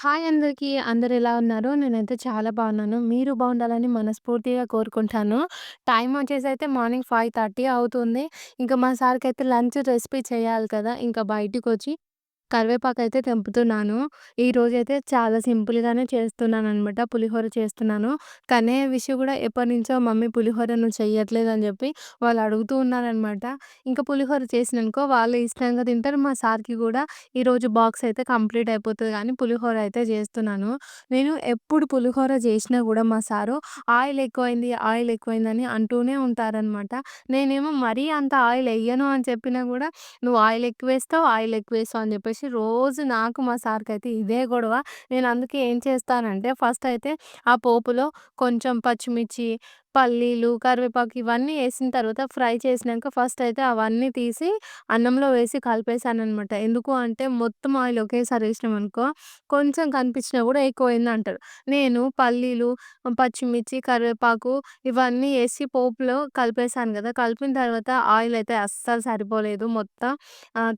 Hi అందరికీ. అందరెలా ఉన్నారు? నేనైతే చాలా బాగున్నాను. మీరు బాగుండాలని మనస్ఫూర్తిగా కోరుకుంటాను. టైం వచ్చేసైతే మార్నింగ్ 5:30 అవుతుంది. ఇంక మా సార్‌కైతే లంచ్ రెసిపీ చేయాలి కదా! ఇంక బయటికొచ్చి కరివేపాకైతే తెంపుతున్నాను. ఈరోజైతే చాలా సింపుల్‌గానే చేస్తున్నాననమాట. పులిహోర చేస్తున్నాను. కానీ విషయం గూడా ఎప్పటినుంచో మమ్మీ పులిహోర నువ్వు చెయ్యట్లేదని జెప్పి వాళ్ళు అడుగుతూ ఉన్నారనమాట. ఇంక పులిహోర చేసిననుకో వాళ్ళు ఇష్టంగా తింటారు. మా సార్‌కి గూడా ఈరోజు బాక్స్ అయితే కంప్లీట్ అయిపోతది గానీ పులిహోర అయితే జేస్తున్నాను. నేను ఎప్పుడు పులిహోర జేసినా గూడా మా సారు ఆయిల్ ఎక్కువైంది, ఆయిల్ ఎక్కువైందని అంటూనే ఉంటారనమాట. నేనేమో మరీ అంత ఆయిల్ ఎయ్యను అని చెప్పినా గూడా నువ్వు ఆయిల్ ఎక్కువేస్తావు, ఆయిల్ ఎక్కువేస్తావు అని జెప్పేసి రోజు నాకు మా సార్‌కైతే ఇదే గొడవ. నేను అందుకే ఏం చేస్తానంటే ఫస్ట్ అయితే ఆ పోపులో కొంచెం పచ్చిమిర్చి, పల్లీలు, కరివేపాకు ఇవన్నీ ఏసిన తర్వాత ఫ్రై చేసినంక ఫస్ట్ అయితే అవన్నీ తీసి అన్నంలో వేసి కలిపేసాననమాట. ఎందుకు అంటే మొత్తం ఆయిల్ ఒకేసారి ఏసినామనుకో కొంచెం కనిపించినా గూడా ఎక్కువైందంటారు. నేను పల్లీలు, పచ్చిమిర్చి, కరివేపాకు ఇవన్నీ ఏసి పోపులో కలిపేసాను గదా! కలిపిన తర్వాత ఆయిల్ అయితే అస్సలు సరిపోలేదు. మొత్తం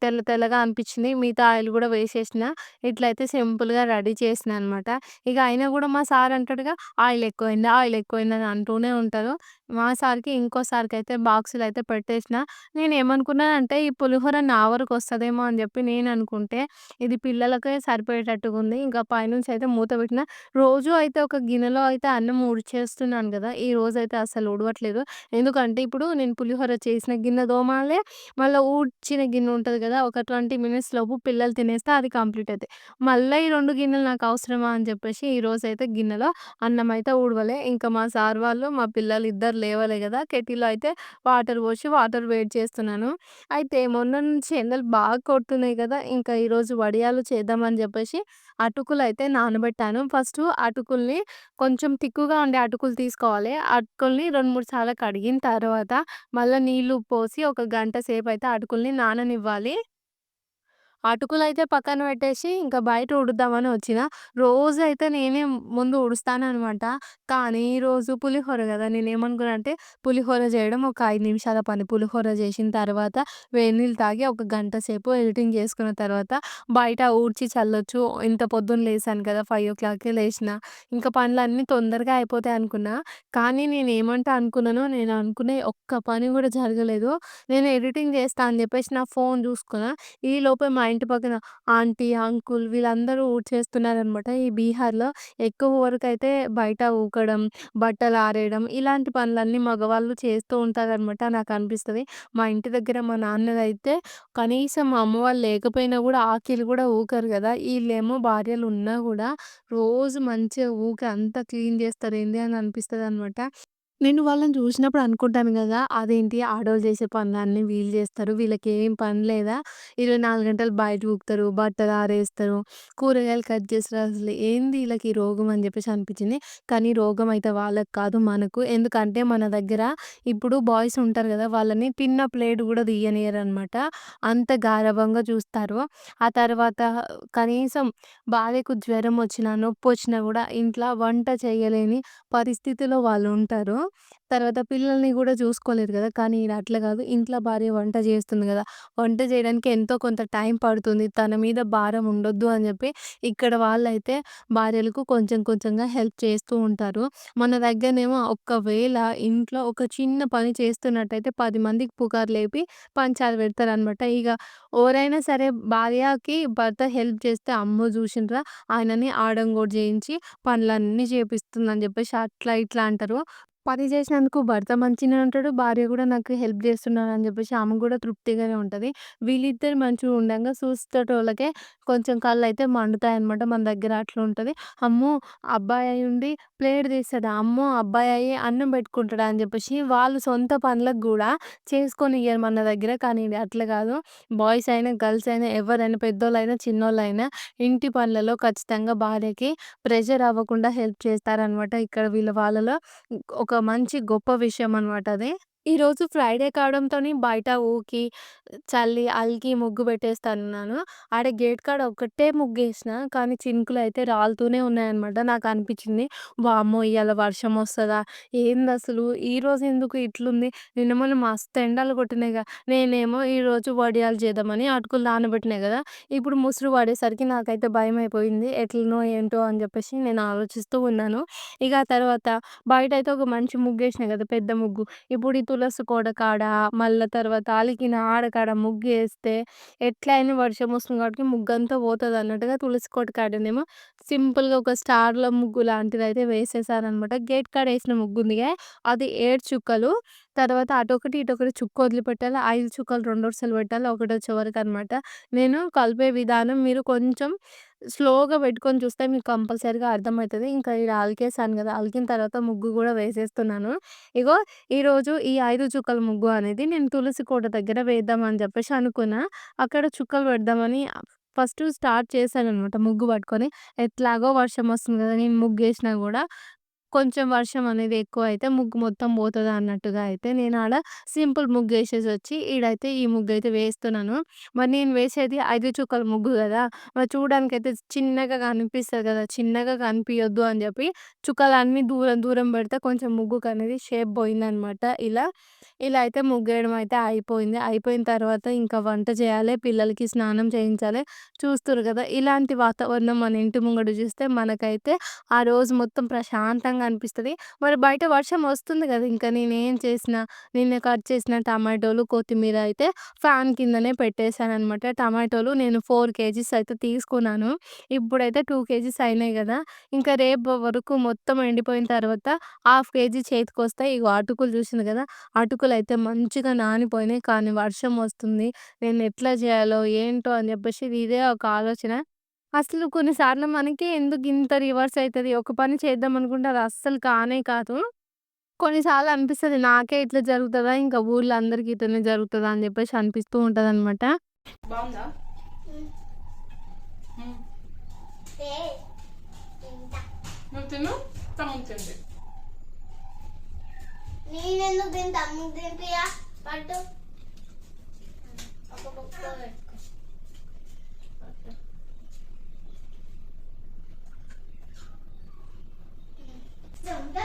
తెల్ల తెల్లగా అనిపించింది. మిగతా ఆయిల్ గూడా వేసేసిన. ఇట్లయితే సింపుల్‌గా రెడీ చేసినా అనమాట. ఇక అయినా గూడా మా సార్ అంటాడుగా ఆయిల్ ఎక్కువైంది, ఆయిల్ ఎక్కువైందని అంటూనే ఉంటారు. మా సార్‌కి ఇంకో సార్‌కైతే బాక్సులో అయితే పెట్టేసిన. నేనేమనుకున్నానంటే ఈ పులిహోర నా వరకొస్తదేమో అని జెప్పి నేననుకుంటే, ఇది పిల్లలకే సరిపోయేటట్టుగుంది. ఇంకా పైనుంచి అయితే మూత పెట్టిన. రోజు అయితే ఒక గిన్నెలో అయితే అన్నం ఊడ్చేస్తున్నాను గదా! ఈ రోజైతే అస్సలు ఊడవట్లేదు. ఎందుకంటే ఇప్పుడు నేను పులిహోర చేసిన గిన్నె తోమాలే, మళ్ళా ఊడ్చిన గిన్నె ఉంటది గదా! ఒక 20 మినిట్స్ లోపు పిల్లలు తినేస్తే అది కంప్లీట్ అయితయి. మళ్ళా ఈ 2 గిన్నెలు నాకు అవసరమా అని జెప్పేసి ఈరోజైతే గిన్నెలో అన్నమైతే ఊడవలే. ఇంకా మా సార్ వాళ్ళు, మా పిల్లలు ఇద్దరు లేవలే గదా! కెటిల్‌లో అయితే వాటర్ పోసి వాటర్ వేడి చేస్తున్నాను. అయితే మొన్న నుంచి ఎండలు బాగా కొడుతున్నాయి గదా! ఇంకా ఈరోజు వడియాలు చేద్దామని జెప్పేసి అటుకులైతే నానబెట్టాను. ఫస్టు అటుకుల్ని కొంచెం తిక్కుగా ఉండే అటుకులు తీసుకోవాలి. అటుకుల్ని 2, 3 సార్లు కడిగిన తర్వాత మళ్ళా నీళ్లు పోసి ఒక గంట సేపయితే అటుకుల్ని నాననివ్వాలి. అటుకులైతే పక్కన పెట్టేసి ఇంకా బయట ఊడుద్దామని వచ్చిన. రోజైతే నేనే ముందు ఊడుస్తాననమాట. కానీ ఈరోజు పులిహోర గదా! నేనేమనుకున్నా అంటే పులిహోర జేయడం ఒక 5 నిమిషాల పని. పులిహోర జేసిన తర్వాత వేడి నీళ్ళు తాగి ఒక గంట సేపు ఎడిటింగ్ చేసుకున్న తర్వాత బయట ఊడ్చి చల్లొచ్చు. ఇంత పొద్దున్న లేసాను కదా! 5:00కే లేసిన. ఇంకా పనులన్నీ తొందరగా అయిపోతాయనుకున్నా. కానీ నేనేమంటే అనుకున్నానో నేను అనుకునే ఒక్క పని గూడా జరగలేదు. నేను ఎడిటింగ్ జేస్తా అని జెప్పేసి నా ఫోను జూసుకున్నా. ఈలోపే మా ఇంటి పక్కన ఆంటీ, అంకుల్ వీళ్ళందరూ ఊడ్చేస్తున్నారనమాట. ఈ బీహార్‌లో ఎక్కువ వరకైతే బయట ఊకడం, బట్టలు ఆరేయడం ఇలాంటి పనులన్నీ మగవాళ్ళు చేస్తూ ఉంటారనమాట నాకనిపిస్తది. మా ఇంటి దగ్గర మా నాన్నదైతే కనీసం మా అమ్మ వాళ్ళు లేకపోయినా గూడా ఆకిలి గూడా ఊకరు గదా! ఈళ్ళేమో భార్యలున్నా గూడా రోజు మంచిగా ఊకే అంతా క్లీన్ జేస్తారేంది అని అనిపిస్తదనమాట. నేను వాళ్ళని చూసినప్పుడు అనుకుంటాను గదా! అదేంటి ఆడోళ్ళు చేసే పనులన్నీ వీళ్ళు జేస్తారు. వీళ్ళకేం పని లేదా? 24 గంటలు బయట ఊకుతారు, బట్టలు ఆరేస్తారు, కూరగాయలు కట్ చేస్తారు. అసలు ఏంది ఈళ్ళకి ఈ రోగం అని జెప్పేసి అనిపించింది. కానీ రోగం అయితే వాళ్ళకి కాదు మనకు. ఎందుకంటే మన దగ్గర ఇప్పుడు బాయ్స్ ఉంటారు గదా! వాళ్ళని తిన్న ప్లేట్ గూడా తీయనియ్యరనమాట. అంత గారాబంగా చూస్తారు. ఆ తర్వాత కనీసం భార్యకు జ్వరం వచ్చినా, నొప్పొచ్చినా గూడా ఇంట్ల వంట చేయలేని పరిస్థితిలో వాళ్ళుంటారు. తర్వాత పిల్లల్ని గూడా చూసుకోలేరు గదా! కానీ ఈడ అట్లా గాదు. ఇంట్లో భార్య వంట జేస్తుంది గదా! వంట జేయడానికి ఎంతో కొంత టైం పడుతుంది. తన మీద భారం ఉండొద్దు అని జెప్పి ఇక్కడ వాళ్ళైతే భార్యలకు కొంచెం కొంచెంగా హెల్ప్ చేస్తూ ఉంటారు. మన దగ్గరనేమో ఒకవేళ ఇంట్లో ఒక చిన్న పని చేస్తున్నట్టయితే 10 మందికి పుకారు లేపి పంచాలు పెడతారనమాట. ఇగ ఎవరైనా సరే భార్యకి భర్త హెల్ప్ చేస్తే అమ్మో జూషిండ్రా ఆయనని ఆడంగోటి జేయించి పనులన్నీ చేపిస్తుందని జెప్పేసి అట్లా ఇట్లా అంటారు. పని చేసినందుకు భర్త మంచిగనే ఉంటాడు. భార్య గూడా నాకు హెల్ప్ చేస్తున్నారని జెప్పేసి ఆమె గూడా తృప్తిగానే ఉంటది. వీళ్ళిద్దరు మంచిగా ఉండంగా చూసేటోళ్ళకే కొంచెం కళ్ళైతే మండుతాయన్నమాట. మన దగ్గర అట్లుంటది. అమ్మో! అబ్బాయి అయ్యుండి ప్లేట్ తీస్తాడా? అమ్మో! అబ్బాయి అయ్యి అన్నం పెట్టుకుంటాడా? అని జెప్పేసి వాళ్ళు సొంత పనులకు గూడా చేసుకోనియ్యరు మన దగ్గర. కానీ ఇది అట్లా గాదు. బాయ్స్ అయినా, గర్ల్స్ అయినా ఎవరైనా పెద్దోళ్ళైనా, చిన్నోళ్ళైనా ఇంటి పనులలో ఖచ్చితంగా భార్యకి ప్రెషర్ అవ్వకుండా హెల్ప్ చేస్తారనమాట. ఇక్కడ వీళ్ళ వాళ్ళలో ఒక మంచి గొప్ప విషయం అనమాట అది. ఈరోజు ఫ్రైడే కావడంతోని బయట ఊకి, చల్లి, అలికి ముగ్గు పెట్టేస్తన్నాను. ఆడ గేట్ కాడ ఒక్కటే ముగ్గేసిన. కానీ చినుకులయితే రాలుతూనే ఉన్నాయన్నమాట. నాకనిపిచ్చింది, వామ్మో! ఇయాల వర్షమొస్తదా? ఏందసలు ఈరోజు ఎందుకు ఇట్లుంది? నిన్న మొన్న మస్తు ఎండలు కొట్టినాయిగా. నేనేమో ఈరోజు వడియాలు చేద్దామని అటుకులు నానబెట్టినా గదా! ఇప్పుడు ముసురు పడేసరికి నాకైతే భయమైపోయింది. ఎట్లనో ఏంటో అని జెప్పేసి నేను ఆలోచిస్తూ ఉన్నాను. ఇక ఆ తర్వాత బయటయితే ఒక మంచి ముగ్గేసినా గదా! పెద్ద ముగ్గు. ఇప్పుడు ఈ తులసి కోట కాడ, మళ్ళా తర్వాత అలికిన ఆడ కాడ ముగ్గేస్తే ఎట్లైనా వర్షం వస్తుంది కాబట్టి ముగ్గంతా పోతదన్నట్టుగా తులసి కోట కాడనేమో సింపుల్‌గా ఒక స్టార్‌ల ముగ్గు లాంటిదైతే వేసేసాననమాట. గేట్ కాడ ఏసిన ముగ్గుందిగా అది 7 చుక్కలు. తర్వాత అటొకటి, ఇటొకటి చుక్క వదిలిపెట్టాలి. 5 చుక్కలు 2 వరుసలు పెట్టాలి. ఒకటొచ్చే వరకనమాట. నేను కలిపే విధానం మీరు కొంచెం స్లోగా పెట్టుకొని చూస్తే మీకు కంపల్సరీగా అర్థమైతది. ఇంకా ఈడ అలికేసాను గదా! అలికిన తర్వాత ముగ్గు గూడా వేసేస్తున్నాను. ఇగో ఈరోజు ఈ 5 చుక్కల ముగ్గు అనేది నేను తులసి కోట దగ్గర వేద్దామని జెప్పేసి అనుకున్నా. అక్కడ చుక్కలు పెడదామని ఫస్ట్ స్టార్ట్ చేశాననమాట ముగ్గు పట్టుకొని. ఎట్లాగో వర్షం వస్తుంది గదా! నేను ముగ్గేసినా గూడా కొంచెం వర్షం అనేది ఎక్కువైతే ముగ్గు మొత్తం పోతది అన్నట్టుగా అయితే నేనాడ సింపుల్ ముగ్గేసేసొచ్చి ఈడైతే ఈ ముగ్గయితే వేస్తున్నాను. మరి నేను వేసేది 5 చుక్కల ముగ్గు గదా! మరి చూడడానికైతే చిన్నగా కనిపిస్తది గదా! చిన్నగా కనిపియొద్దు అని జెప్పి చుక్కలన్నీ దూరం దూరం బెడితే కొంచెం ముగ్గుకనేది షేప్ బోయిందనమాట. ఇలా అయితే ముగ్గేయడం అయితే అయిపోయింది. అయిపోయిన తర్వాత ఇంకా వంట చేయాలె, పిల్లలకి స్నానం చేయించాలె. చూస్తుర్రు గదా! ఇలాంటి వాతావరణం మన ఇంటి ముంగట జూస్తే మనకైతే ఆ రోజు మొత్తం ప్రశాంతంగా అనిపిస్తది. మరి బయట వర్షం వస్తుంది గదా! ఇంకా నేనేం చేసినా, నిన్న కట్ చేసిన టమాటోలు, కొత్తిమీర అయితే ఫ్యాన్ కిందనే పెట్టేసాననమాట. టమాటోలు నేను 4 కేజీస్ అయితే తీసుకున్నాను. ఇప్పుడైతే 2 కేజీస్ అయినాయి గదా! ఇంకా రేపు వరకు మొత్తం ఎండిపోయిన తర్వాత హాఫ్ కేజీ చేతికొస్తాయి. ఇగో అటుకులు చూసిండ్రు గదా! అటుకులయితే మంచిగా నానిపోయినాయి. కానీ వర్షం వస్తుంది. నేనెట్లా జేయాలో, ఏంటో అని జెప్పేసి ఇదే ఒక ఆలోచన. అసలు కొన్ని సార్లు మనకి ఎందుకింత రివర్స్ అయితది. ఒక పని చేద్దాం అనుకుంటే అది అస్సలు కానే కాదు. కొన్నిసార్లు అనిపిస్తది నాకే ఇట్లా జరుగుతదా? ఇంకా ఊర్లో అందరికి ఇట్లనే జరుగుతదా? అని జెప్పేసి అనిపిస్తూ ఉంటదనమాట. బావుందా? హ్మ్. నువ్వు తిను. తమ్ముడు తింది. నేనెందుకు తింటా నువ్వు తింపియా పట్టు ఒక బొక్క పెట్టుకో ఉంటా.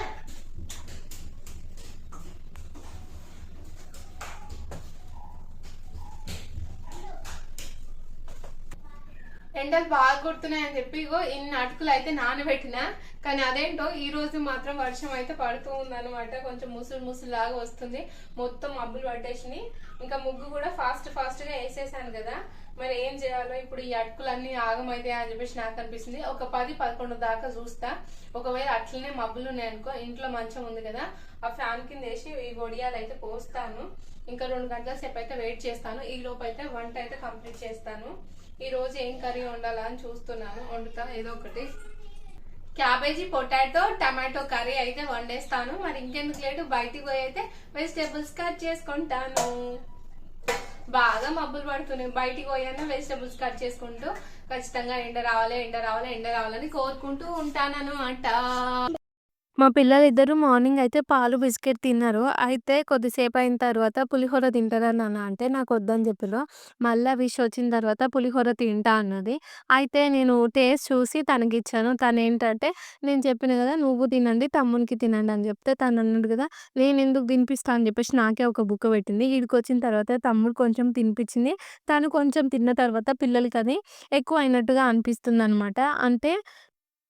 ఎండలు బాగా కొడుతున్నాయని చెప్పి ఇగో ఇన్ని అటుకులు అయితే నానబెట్టిన. కానీ అదేంటో ఈ రోజు మాత్రం వర్షం అయితే పడుతూ ఉందన్నమాట. కొంచెం ముసురు ముసురు లాగా వస్తుంది. మొత్తం మబ్బులు పట్టేసినాయి. ఇంకా ముగ్గు కూడా ఫాస్ట్ ఫాస్ట్ గా వేసేసాను కదా. మరి ఏం చేయాలో ఇప్పుడు ఈ అటుకులన్నీ ఆగమైతాయి అని చెప్పేసి నాకు అనిపిస్తుంది. ఒక 10-11 దాకా చూస్తా. ఒకవేళ అట్లనే మబ్బులు ఉన్నాయనుకో, ఇంట్లో మంచం ఉంది కదా, ఆ ఫ్యాన్ కింద వేసి ఈ వడియాలు అయితే పోస్తాను. ఇంకా 2 గంటల సేపు అయితే వెయిట్ చేస్తాను. ఈ లోపు అయితే వంట అయితే కంప్లీట్ చేస్తాను. ఈ రోజు ఏం కర్రీ వండాలా అని చూస్తున్నాను. వండుతా ఏదో ఒకటి. క్యాబేజీ, పొటాటో, టమాటో కర్రీ అయితే వండేస్తాను. మరి ఇంకెందుకు లేటు, బయటికి పోయి అయితే వెజిటేబుల్స్ కట్ చేసుకుంటాను. బాగా మబ్బులు పడుతున్నాయి. బయటికి పోయాను వెజిటేబుల్స్ కట్ చేసుకుంటూ ఖచ్చితంగా ఎండ రావాలి, ఎండ రావాలి, ఎండ రావాలని కోరుకుంటూ ఉంటానన్నమాట. మా పిల్లలిద్దరూ మార్నింగ్ అయితే పాలు, బిస్కెట్ తిన్నారు. అయితే కొద్దిసేపు అయిన తర్వాత పులిహోర తింటారా నాన్న అంటే నాకొద్దని చెప్పిర్రు. మళ్ళా విష్ వచ్చిన తర్వాత పులిహోర తింటా అన్నది. అయితే నేను టేస్ట్ చూసి తనకిచ్చాను. తనేంటంటే నేను చెప్పిన గదా! "నువ్వు తినండి, తమ్మునికి తినండి" అని చెప్తే తనన్నాడు గదా! నేనెందుకు తినిపిస్తా అని చెప్పేసి నాకే ఒక బుక్క పెట్టింది. ఈడికొచ్చిన తర్వాత తమ్ముడు కొంచెం తినిపిచ్చింది. తను కొంచెం తిన్న తర్వాత పిల్లలకది ఎక్కువయినట్టుగా అనిపిస్తుందనమాట. అంటే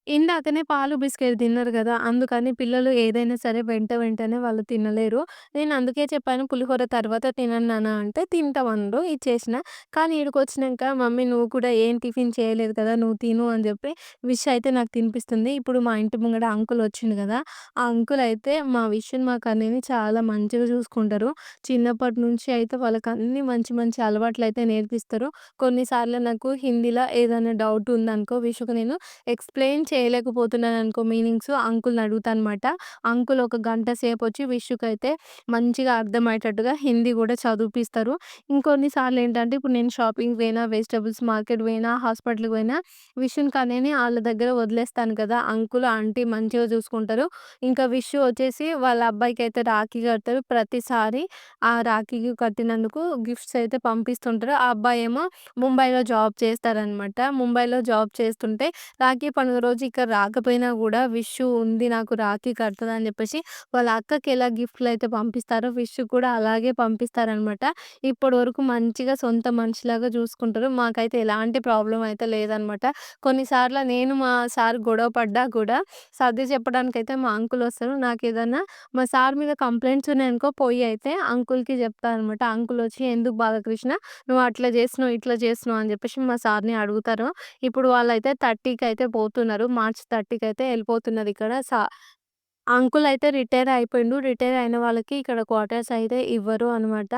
ఇందాకనే పాలు, బిస్కెట్ తిన్నారు గదా! అందుకని పిల్లలు ఏదైనా సరే వెంటనే వాళ్ళు తినలేరు. నేను అందుకే చెప్పాను పులిహోర తర్వాత తినండి నాన్న అంటే తింటామన్నారు. ఇచ్చేసిన. కానీ ఈడకొచ్చినంక మమ్మీ నువ్వు కూడా ఏం టిఫిన్ చేయలేదు కదా! నువ్వు తిను అని జెప్పి విష్ అయితే నాకు తినిపిస్తుంది. ఇప్పుడు మా ఇంటి ముంగట అంకుల్ వచ్చిండు గదా! ఆ అంకుల్ అయితే మా విష్‌ని, మా కన్నయ్యని చాలా మంచిగా చూసుకుంటారు. చిన్నప్పటి నుంచి అయితే వాళ్ళకన్నీ మంచి మంచి అలవాట్లయితే నేర్పిస్తారు. కొన్నిసార్లు నాకు హిందీలో ఏదైనా డౌట్ ఉందనుకో విష్‌కి నేను ఎక్స్‌ప్లెయిన్ చేయలేకపోతున్నాననుకో మీనింగ్స్ అంకుల్‌ని అడుగుతానమాట. అంకుల్ ఒక గంట సేపొచ్చి విష్‌కైతే మంచిగా అర్థమయ్యేటట్టుగా హిందీ గూడా చదివిపిస్తారు. ఇంకొన్ని సార్లేంటంటే ఇప్పుడు నేను షాపింగ్‌కి పోయినా, వెజిటబుల్స్ మార్కెట్ పోయినా, హాస్పిటల్‌కి పోయినా విష్‌ని కనేని ఆళ్ళ దగ్గర వదిలేస్తాను కదా! అంకుల్, ఆంటీ మంచిగా చూసుకుంటారు. ఇంకా విష్ వచ్చేసి వాళ్ళ అబ్బాయికైతే రాఖీ కడతారు. ప్రతిసారి ఆ రాఖీకి కట్టినందుకు గిఫ్ట్స్ అయితే పంపిస్తుంటారు. ఆ అబ్బాయేమో ముంబైలో జాబ్ చేస్తారనమాట. ముంబైలో జాబ్ చేస్తుంటే రాఖీ పండుగ రోజు ఇక్కడ రాకపోయినా గూడా విష్ ఉంది నాకు రాఖీ కడతదని జెప్పేసి వాళ్ళ అక్కకి ఎలా గిఫ్ట్‌లయితే పంపిస్తారో విష్‌కి కూడా అలాగే పంపిస్తారనమాట. ఇప్పటి వరకు మంచిగా సొంత మనిషిలాగా జూసుకుంటారు. మాకైతే ఎలాంటి ప్రాబ్లమ్ అయితే లేదనమాట. కొన్నిసార్లు నేను మా సార్ గొడవ పడ్డా కూడా సర్ది చెప్పడానికైతే మా అంకుల్ వస్తారు. నాకేదన్నా మా సార్ మీద కంప్లెయింట్స్ ఉన్నాయనుకో పోయి అయితే అంకుల్‌కి జెప్తా అనమాట. అంకుల్ వచ్చి "ఎందుకు బాలకృష్ణ నువ్వు అట్లా జేస్తున్నావు, ఇట్లా జేస్తున్నావు" అని జెప్పేసి మా సార్‌ని అడుగుతారు. ఇప్పుడు వాళ్ళైతే 30కి అయితే పోతున్నారు. మార్చ్ 30కి అయితే ఎళ్ళిపోతున్నారు ఇక్కడ. అంకుల్ అయితే రిటైర్ అయిపోయిండు. రిటైర్ అయిన వాళ్ళకి ఇక్కడ క్వార్టర్స్ అయితే ఇవ్వరు అనమాట.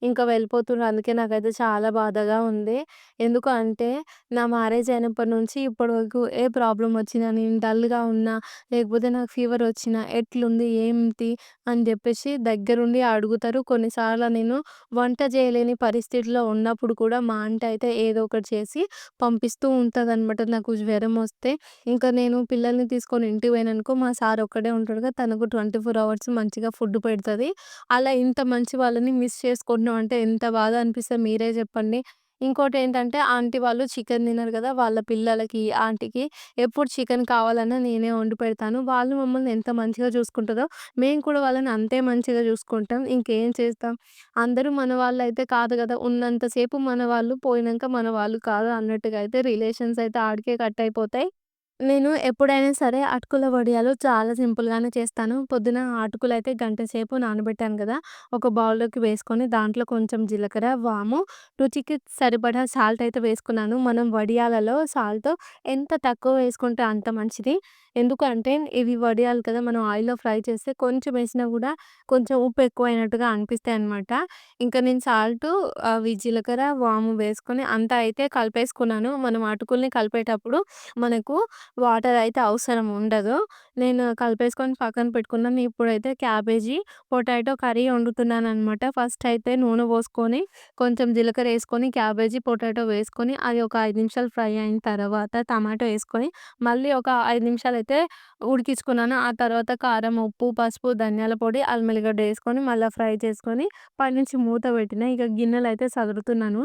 ఇంకా వెళ్ళిపోతుర్రు. అందుకే నాకైతే చాలా బాధగా ఉంది. ఎందుకు అంటే నా మ్యారేజ్ అయినప్పటి నుంచి ఇప్పటి వరకు ఏ ప్రాబ్లమ్ వచ్చినా, నేను డల్‌గా ఉన్నా, లేకపోతే నాకు ఫీవర్ వచ్చినా, ఎట్లుంది, ఏంటి అని జెప్పేసి దగ్గరుండి అడుగుతారు. కొన్నిసార్లు నేను వంట చేయలేని పరిస్థితిలో ఉన్నప్పుడు కూడా మా ఆంటీ అయితే ఏదో ఒకటి చేసి పంపిస్తూ ఉంటదనమాట. నాకు జ్వరం వస్తే ఇంకా నేను పిల్లల్ని తీసుకొని ఇంటికి పోయాననుకో మా సార్ ఒక్కడే ఉంటాడు కదా! తనకు 24 అవర్స్ మంచిగా ఫుడ్ పెడతది. అలా ఇంత మంచి వాళ్ళని మిస్ చేసుకుంటున్నాం అంటే ఎంత బాధ అనిపిస్తది మీరే చెప్పండి. ఇంకోటేంటంటే ఆంటీ వాళ్ళు చికెన్ తినరు కదా! వాళ్ళ పిల్లలకి, ఆంటీకి ఎప్పుడు చికెన్ కావాలన్నా నేనే వండి పెడతాను. వాళ్ళు మమ్మల్ని ఎంత మంచిగా చూసుకుంటారో మేము కూడా వాళ్ళని అంతే మంచిగా చూసుకుంటాం. ఇంకేం చేస్తాం? అందరూ మన వాళ్ళైతే కాదు కదా! ఉన్నంత సేపు మన వాళ్ళు, పోయినంక మన వాళ్ళు కాదు అన్నట్టుగా అయితే రిలేషన్స్ అయితే ఆడికే కట్ అయిపోతాయి. నేను ఎప్పుడైనా సరే అటుకుల వడియాలు చాలా సింపుల్‌గానే చేస్తాను. పొద్దున అటుకులైతే గంట సేపు నానబెట్టాను గదా! ఒక బౌల్‌లోకి వేసుకొని దాంట్లో కొంచెం జీలకర్ర, వాము, రుచికి సరిపడా సాల్ట్ అయితే వేసుకున్నాను. మనం వడియాలలో సాల్ట్ ఎంత తక్కువ వేసుకుంటే అంత మంచిది. ఎందుకంటే ఇవి వడియాలు కదా! మనం ఆయిల్‌లో ఫ్రై చేస్తే కొంచెం వేసినా గూడా కొంచెం ఉప్పు ఎక్కువైనట్టుగా అనిపిస్తాయన్నమాట. ఇంకా నేను సాల్టు అవి జీలకర్ర, వాము వేసుకొని అంతా అయితే కలిపేసుకున్నాను. మనం అటుకుల్ని కలిపేటప్పుడు మనకు వాటర్ అయితే అవసరం ఉండదు. నేను కలిపేసుకొని పక్కన పెట్టుకున్నాను. ఇప్పుడైతే క్యాబేజీ, పొటాటో కర్రీ వండుతున్నాననమాట. ఫస్ట్ అయితే నూనె పోసుకొని, కొంచెం జీలకర్ర ఏసుకొని, క్యాబేజీ, పొటాటో వేసుకొని, అది ఒక 5 నిమిషాలు ఫ్రై అయిన తర్వాత టమాటో ఏసుకొని, మళ్ళీ ఒక 5 నిమిషాలైతే ఉడికించుకున్నాను. ఆ తర్వాత కారం, ఉప్పు, పసుపు, ధనియాల పొడి, అల్లం ఎల్లిగడ్డ ఏసుకొని, మళ్ళా ఫ్రై చేసుకొని, పైనుంచి మూత పెట్టిన. ఇక గిన్నెలయితే సదురుతున్నాను.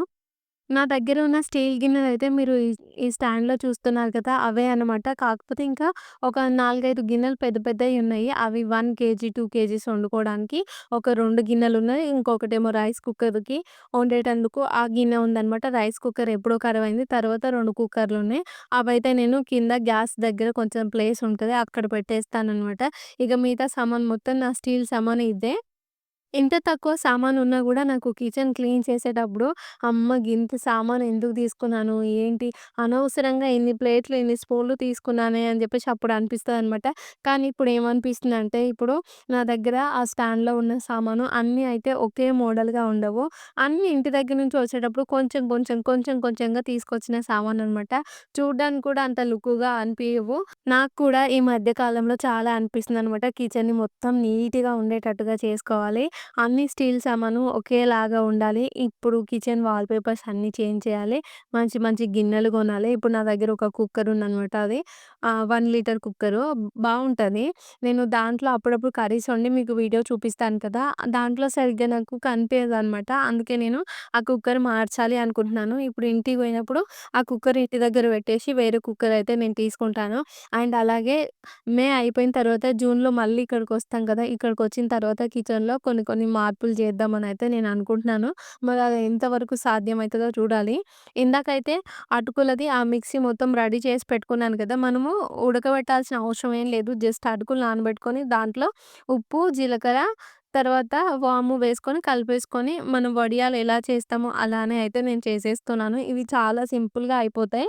నా దగ్గర ఉన్న స్టీల్ గిన్నెలయితే మీరు ఈ స్టాండ్‌లో చూస్తున్నారు కదా! అవే అన్నమాట. కాకపోతే ఇంకా ఒక 4, 5 గిన్నెలు పెద్ద పెద్దయి ఉన్నాయి. అవి 1 కేజీ, 2 కేజీస్ వండుకోవడానికి ఒక 2 గిన్నెలున్నాయి. ఇంకొకటేమో రైస్ కుక్కర్‌కి వండేటందుకు ఆ గిన్నె ఉందన్నమాట. రైస్ కుక్కర్ ఎప్పుడో కరువయింది. తర్వాత 2 కుక్కర్‌లున్నాయి. అవైతే నేను కింద గ్యాస్ దగ్గర కొంచెం ప్లేస్ ఉంటది. అక్కడ పెట్టేస్తానన్నమాట. ఇక మిగతా సామాను మొత్తం నా స్టీల్ సామాను ఇదే. ఇంత తక్కువ సామానున్నా గూడా నాకు కిచెన్ క్లీన్ చేసేటప్పుడు, అమ్మ! గింత సామాను ఎందుకు తీసుకున్నాను? ఏంటి? అనవసరంగా ఇన్ని ప్లేట్లు, ఇన్ని స్పూన్లు తీసుకున్నానే అని జెప్పేసి అప్పుడు అనిపిస్తదనమాట. కానీ ఇప్పుడు ఏమనిపిస్తుందంటే, ఇప్పుడు నా దగ్గర ఆ స్టాండ్‌లో ఉన్న సామాను అన్నీ అయితే ఒకే మోడల్‌గా ఉండవు. అన్నీ ఇంటి దగ్గర నుంచి వచ్చేటప్పుడు కొంచెం, కొంచెం, కొంచెం, కొంచెంగా తీసుకొచ్చిన సామాననమాట. చూడ్డానికి కూడా అంత లుక్కుగా అనిపియవు. నాకు కూడా ఈ మధ్య కాలంలో చాలా అనిపిస్తుందనమాట. కిచెన్‌ని మొత్తం నీట్‌గా ఉండేటట్టుగా చేసుకోవాలి. అన్ని స్టీల్ సామాను ఒకేలాగా ఉండాలి. ఇప్పుడు కిచెన్ వాల్ పేపర్స్ అన్నీ చేంజ్ చేయాలి. మంచి మంచి గిన్నెలు కొనాలి. ఇప్పుడు నా దగ్గర ఒక కుక్కర్ ఉందనమాట. అది 1 లీటర్ కుక్కరు బావుంటది. నేను దాంట్లో అప్పుడప్పుడు కర్రీస్ వండి మీకు వీడియో చూపిస్తాను కదా! దాంట్లో సరిగ్గా నాకు కనిపియదనమాట. అందుకే నేను ఆ కుక్కర్ మార్చాలి అనుకుంటున్నాను. ఇప్పుడు ఇంటికి పోయినప్పుడు ఆ కుక్కర్ ఇంటి దగ్గర పెట్టేసి వేరే కుక్కర్ అయితే నేను తీసుకుంటాను. అండ్ అలాగే మే అయిపోయిన తర్వాత జూన్‌లో మళ్ళీ ఇక్కడికొస్తాం కదా! ఇక్కడికొచ్చిన తర్వాత కిచెన్‌లో కొన్ని కొన్ని మార్పులు చేద్దామనయితే నేను అనుకుంటున్నాను. మరి అది ఎంతవరకు సాధ్యమైతదో చూడాలి. ఇందాకైతే అటుకులది ఆ మిక్సీ మొత్తం రెడీ చేసి పెట్టుకున్నాను కదా! మనము ఉడకబెట్టాల్సిన అవసరం ఏం లేదు. జస్ట్ అటుకులు నానబెట్టుకొని దాంట్లో ఉప్పు, జీలకర్ర తర్వాత వాము వేసుకొని కలిపేసుకొని మనం వడియాలు ఎలా చేస్తామో అలానే అయితే నేను చేసేస్తున్నాను. ఇవి చాలా సింపుల్‌గా అయిపోతాయి.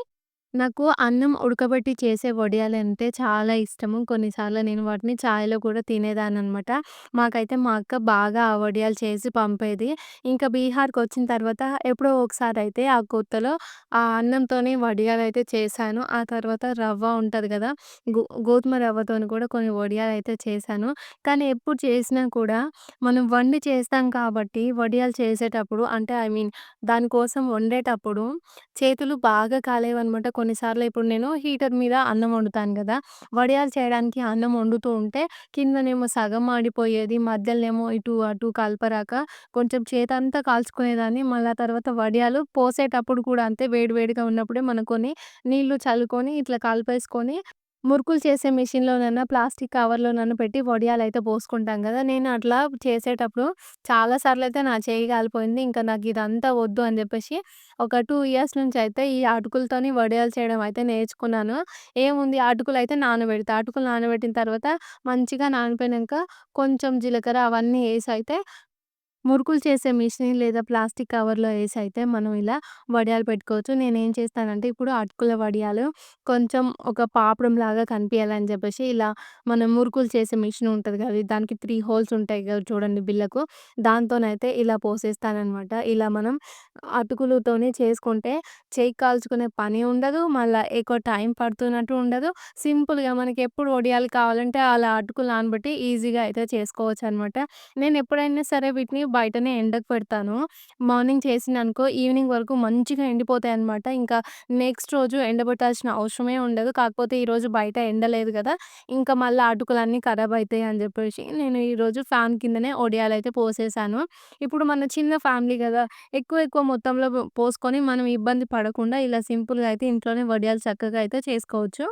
నాకు అన్నం ఉడకబెట్టి చేసే వడియాలంటే చాలా ఇష్టము. కొన్నిసార్లు నేను వాటిని చాయ్‌లో కూడా తినేదాన్ననమాట. మాకైతే మా అక్క బాగా ఆ వడియాలు చేసి పంపేది. ఇంకా బీహార్‌కొచ్చిన తర్వాత ఎప్పుడో ఒకసారయితే ఆ కొత్తలో ఆ అన్నంతోని వడియాలైతే చేశాను. ఆ తర్వాత రవ్వ ఉంటది గదా! గోధుమ రవ్వతోని కూడా కొన్ని వడియాలైతే చేశాను. కానీ ఎప్పుడు చేసినా కూడా మనం వండి చేస్తాం కాబట్టి వడియాలు చేసేటప్పుడు అంటే దానికోసం వండేటప్పుడు చేతులు బాగా కాలేవనమాట. కొన్నిసార్లు ఇప్పుడు నేను హీటర్ మీద అన్నం వండుతాను గదా! వడియాలు చేయడానికి అన్నం వండుతూ ఉంటే కిందనేమో సగం మాడిపోయేది. మధ్యలోనేమో ఇటు అటు కలపరాక కొంచెం చేతంతా కాల్చుకునేదాన్ని. మళ్ళా తర్వాత వడియాలు పోసేటప్పుడు కూడా అంతే వేడి వేడిగా ఉన్నప్పుడే మనం కొన్ని నీళ్లు చల్లుకొని ఇట్లా కలిపేసుకొని మురుకులు చేసే మిషన్‌లోనన్నా, ప్లాస్టిక్ కవర్‌లోనన్నా పెట్టి వడియాలైతే పోసుకుంటాం గదా! నేను అట్లా చేసేటప్పుడు చాలా సార్లయితే నా చెయ్యి కాలిపోయింది. ఇంకా నాకిదంతా వద్దు అని జెప్పేసి ఒక 2 ఇయర్స్ నుంచయితే ఈ అటుకులతోని వడియాలు చేయడం అయితే నేర్చుకున్నాను. ఏముంది అటుకులయితే నానబెడతా. అటుకులు నానబెట్టిన తర్వాత మంచిగా నానిపోయినంక కొంచెం జీలకర్ర అవన్నీ యేసయితే మురుకులు చేసే మిషన్ లేదా ప్లాస్టిక్ కవర్‌లో యేసయితే మనం ఇలా వడియాలు పెట్టుకోవచ్చు. నేనేం చేస్తానంటే ఇప్పుడు అటుకుల వడియాలు కొంచెం ఒక పాపడంలాగా కనిపియాలని జెప్పేసి ఇలా మనం మురుకులు చేసే మిషన్ ఉంటది గదా! దానికి 3 హోల్స్ ఉంటాయి గదా! చూడండి బిళ్ళకు. దాంతోనైతే ఇలా పోసేస్తాననమాట. ఇలా మనం అటుకులతోని చేసుకుంటే చెయ్యి కాల్చుకునే పని ఉండదు. మళ్ళా ఎక్కువ టైం పడుతున్నట్టు ఉండదు. సింపుల్‌గా మనకెప్పుడు వడియాలు కావాలంటే అలా అటుకులు నానబెట్టి ఈజీగా అయితే చేసుకోవచ్చనమాట. నేనెప్పుడైనా సరే వీటిని బయటనే ఎండకు పెడతాను. మార్నింగ్ చేసిననుకో ఈవినింగ్ వరకు మంచిగా ఎండిపోతాయనమాట. ఇంకా నెక్స్ట్ రోజు ఎండబెట్టాల్సిన అవసరమే ఉండదు. కాకపోతే ఈరోజు బయట ఎండ లేదు గదా! ఇంకా మళ్ళా అటుకులన్నీ ఖరాబ్ అయితాయి అని జెప్పేసి నేను ఈరోజు ఫ్యాన్ కిందనే వడియాలైతే పోసేసాను. ఇప్పుడు మన చిన్న ఫ్యామిలీ గదా! ఎక్కువ ఎక్కువ మొత్తంలో పోసుకొని మనం ఇబ్బంది పడకుండా ఇలా సింపుల్‌గా అయితే ఇంట్లోనే వడియాలు చక్కగా అయితే చేసుకోవచ్చు.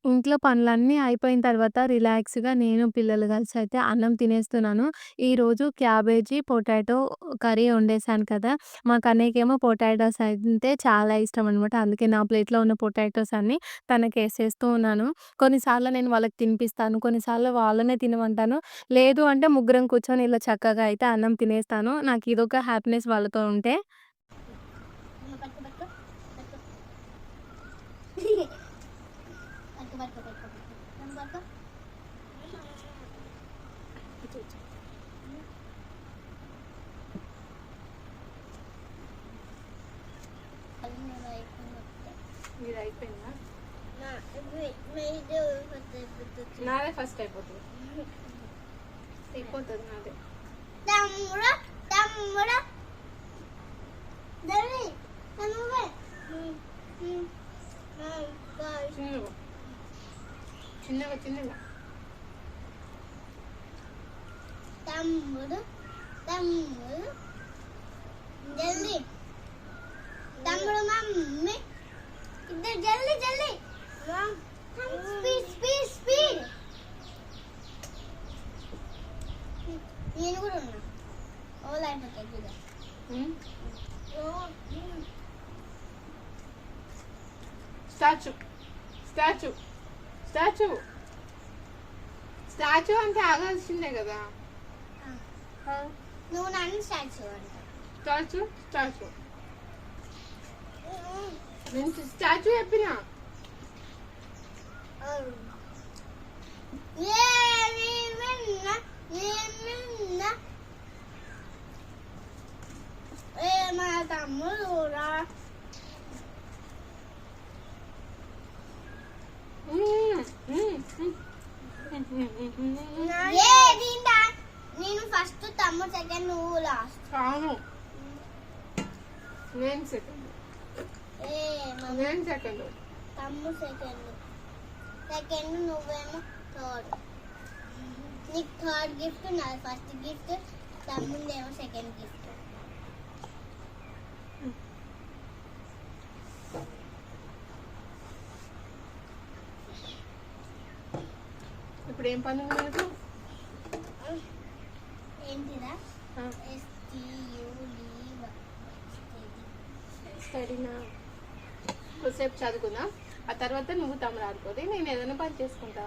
ఇంట్లో పనులన్నీ అయిపోయిన తర్వాత రిలాక్స్‌గా నేను, పిల్లలు కలిసి అయితే అన్నం తినేస్తున్నాను. ఈరోజు క్యాబేజీ, పొటాటో కర్రీ వండేసాను కదా! మా కన్నయ్యకేమో పొటాటోస్ అంటే చాలా ఇష్టమనమాట. అందుకే నా ప్లేట్‌లో ఉన్న పొటాటోస్ అన్నీ తనకేసేస్తూ ఉన్నాను. కొన్నిసార్లు నేను వాళ్ళకి తినిపిస్తాను. కొన్నిసార్లు వాళ్ళనే తినమంటాను. లేదు అంటే ముగ్గురం కూర్చొని ఇలా చక్కగా అయితే అన్నం తినేస్తాను. నాకిదొక హ్యాపీనెస్ వాళ్ళతో ఉంటే. పట్టుకో పట్టుకో పట్టుకో పట్టుకో పట్టుకో పట్టుకో నన్ను పట్టుకో. అది నేను అయిపోయినట్టే. ఇది అయిపోయిందా? ఇది అయిపోతుంది. నాదే ఫస్ట్ అయిపోతుంది. అయిపోతుంది నాదే. తమ్ముడు తమ్ముడు దరి తమ్ముడు చిన్నగా చిన్నగా చిన్నగా. తమ్ముడు తమ్ముడు జల్దీ తమ్ముడు మమ్మీ ఇద్దరు జల్దీ జల్దీ స్పీడ్ స్పీడ్ స్పీడ్. నేను కూడా ఉన్నా ఓల్ అయిపోతాయి చూడ. స్టాచ్యూ స్టాచ్యూ స్టాచ్యూ స్టాచ్యూ అంటే ఆగాల్సిందే కదా. నువ్వు నన్ను స్టాచ్యూ అంట. స్టాచ్యూ స్టాచ్యూ నేను స్టాచ్యూ చెప్పినా. మా తమ్ముడు రా నేను ఫస్ట్ తమ్ముడు సెకండ్ నువ్వు లాస్ట్. అవును నేను సెకండ్. నేను సెకండ్. తమ్ముడు సెకండ్ సెకండ్ నువ్వేమో థర్డ్. నీకు థర్డ్ గిఫ్ట్ నాది ఫస్ట్ గిఫ్ట్ తమ్ముడేమో సెకండ్ గిఫ్ట్. ఇప్పుడు ఏం పని ఉంది మనకు? ఏంటిదా స్టడీనా? కొద్దిసేపు చదువుకుందాం. ఆ తర్వాత నువ్వు తమ్ముడు ఆడుకోది, నేను ఏదైనా పని చేసుకుంటా.